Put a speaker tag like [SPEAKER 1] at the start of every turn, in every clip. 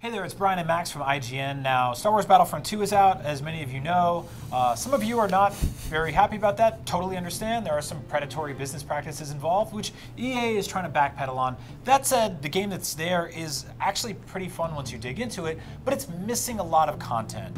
[SPEAKER 1] Hey there, it's Brian and Max from IGN. Now, Star Wars Battlefront 2 is out, as many of you know. Some of you are not very happy about that. Totally understand. There are some predatory business practices involved, which EA is trying to backpedal on. That said, the game that's there is actually pretty fun once you dig into it, but it's missing a lot of content.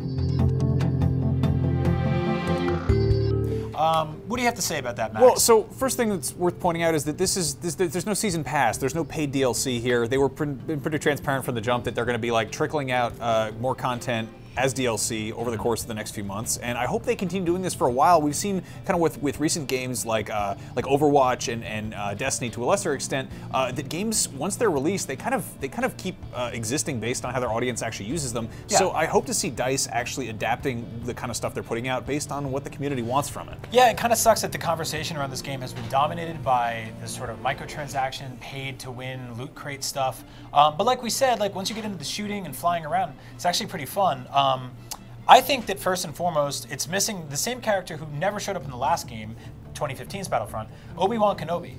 [SPEAKER 1] What do you have to say about that, Max?
[SPEAKER 2] Well, so first thing that's worth pointing out is that there's no season pass, there's no paid DLC here. They were been pretty transparent from the jump that they're going to be like trickling out more content as DLC over the course of the next few months, and I hope they continue doing this for a while. We've seen kind of with recent games like Overwatch and Destiny to a lesser extent that games once they're released they kind of keep existing based on how their audience actually uses them. Yeah. So I hope to see DICE actually adapting the kind of stuff they're putting out based on what the community wants from it.
[SPEAKER 1] Yeah, it kind of sucks that the conversation around this game has been dominated by this sort of microtransaction, paid to win, loot crate stuff. But like we said, like once you get into the shooting and flying around, it's actually pretty fun. I think that first and foremost, it's missing the same character who never showed up in the last game, 2015's Battlefront, Obi-Wan Kenobi.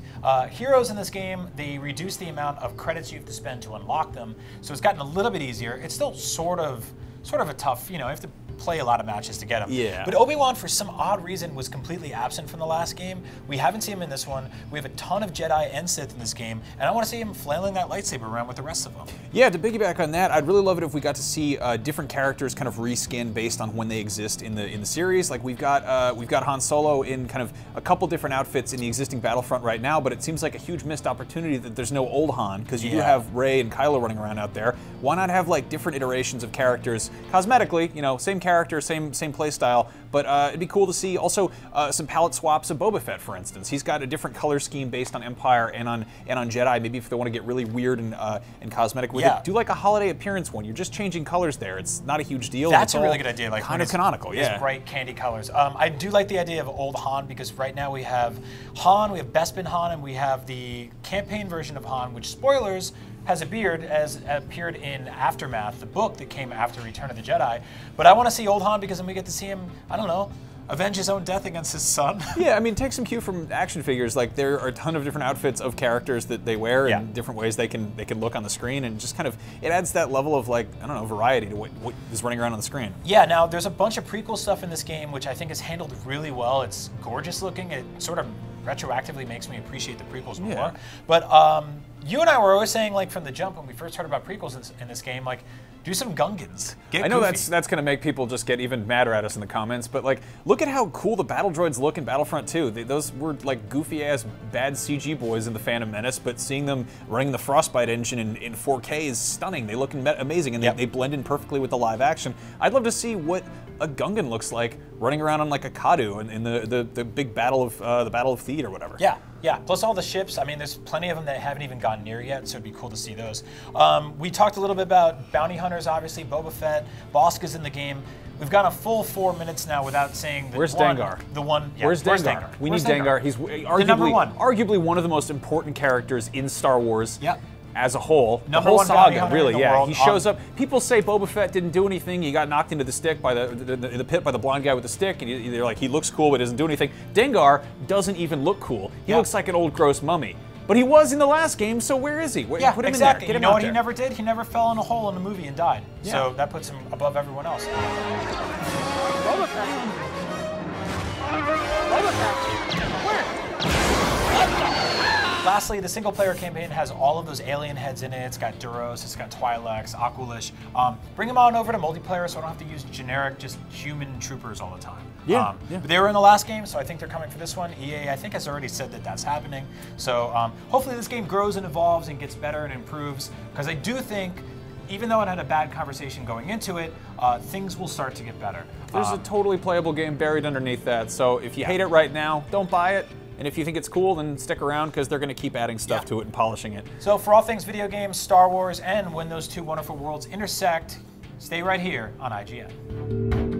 [SPEAKER 1] Heroes in this game, they reduce the amount of credits you have to spend to unlock them, so it's gotten a little bit easier. It's still sort of a tough, you have to play a lot of matches to get him.
[SPEAKER 2] Yeah.
[SPEAKER 1] But Obi-Wan, for some odd reason, was completely absent from the last game. We haven't seen him in this one. We have a ton of Jedi and Sith in this game, and I want to see him flailing that lightsaber around with the rest of them.
[SPEAKER 2] Yeah, to piggyback on that, I'd really love it if we got to see different characters kind of reskin based on when they exist in the series. Like we've got Han Solo in kind of a couple different outfits in the existing Battlefront right now, but it seems like a huge missed opportunity that there's no old Han, because you do have Rey and Kylo running around out there. Why not have like different iterations of characters, cosmetically, same character, same play style, but it'd be cool to see also some palette swaps of Boba Fett, for instance. He's got a different color scheme based on Empire and on Jedi. Maybe if they want to get really weird and cosmetic with it, do like a holiday appearance one. You're just changing colors there. It's not a huge deal.
[SPEAKER 1] That's a really good idea. Like
[SPEAKER 2] kind of canonical, yeah.
[SPEAKER 1] Bright candy colors. I do like the idea of old Han, because right now we have Han, we have Bespin Han, and we have the campaign version of Han, which, spoilers, has a beard, as appeared in Aftermath, the book that came after Return of the Jedi. But I want to see old Han because then we get to see him, I don't know, avenge his own death against his son. Yeah,
[SPEAKER 2] I mean, take some cue from action figures. Like there are a ton of different outfits of characters that they wear and different ways they can look on the screen, and just kind of it adds that level of, like, I don't know, variety to what is running around on the screen.
[SPEAKER 1] Yeah, now there's a bunch of prequel stuff in this game which I think is handled really well. It's gorgeous looking. It sort of retroactively makes me appreciate the prequels more. Yeah. But you and I were always saying, like, from the jump when we first heard about prequels in this game, like, do some Gungans.
[SPEAKER 2] I know that's going to make people just get even madder at us in the comments, but like, look at how cool the battle droids look in Battlefront 2. Those were like goofy-ass bad CG boys in the Phantom Menace, but seeing them running the Frostbite engine in 4K is stunning. They look amazing, and they blend in perfectly with the live action. I'd love to see what a Gungan looks like running around on like a Kadu in the big battle of the Battle of Theed or whatever.
[SPEAKER 1] Yeah. Yeah, plus all the ships. I mean, there's plenty of them that haven't even gotten near yet, so it'd be cool to see those. We talked a little bit about bounty hunters, obviously, Boba Fett, Bosca's in the game. We've gone a full 4 minutes now without saying the
[SPEAKER 2] Where's Dengar?
[SPEAKER 1] The one. Yeah,
[SPEAKER 2] where's Dengar? We need Dengar. He's arguably one of the most important characters in Star Wars.
[SPEAKER 1] Yeah.
[SPEAKER 2] As a whole, the whole saga, really, yeah. He shows up. People say Boba Fett didn't do anything. He got knocked into the stick by the pit by the blonde guy with the stick, and they're like, he looks cool but doesn't do anything. Dengar doesn't even look cool. He looks like an old gross mummy. But he was in the last game, so where is he? Put him
[SPEAKER 1] exactly.
[SPEAKER 2] in there. Get him
[SPEAKER 1] you know what he never did? He never fell in a hole in the movie and died.
[SPEAKER 2] Yeah.
[SPEAKER 1] So that puts him above everyone else.
[SPEAKER 3] Boba Fett. Boba Fett.
[SPEAKER 1] Lastly, the single-player campaign has all of those alien heads in it. It's got Duros, it's got Twi'leks, Aqualish. Bring them on over to multiplayer so I don't have to use generic, just human troopers all the time.
[SPEAKER 2] Yeah,
[SPEAKER 1] But they were in the last game, so I think they're coming for this one. EA, I think, has already said that that's happening. So hopefully this game grows and evolves and gets better and improves, because I do think, even though it had a bad conversation going into it, things will start to get better.
[SPEAKER 2] There's a totally playable game buried underneath that, so if you hate it right now, don't buy it. And if you think it's cool, then stick around, because they're going to keep adding stuff to it and polishing it.
[SPEAKER 1] So for all things video games, Star Wars, and when those two wonderful worlds intersect, stay right here on IGN.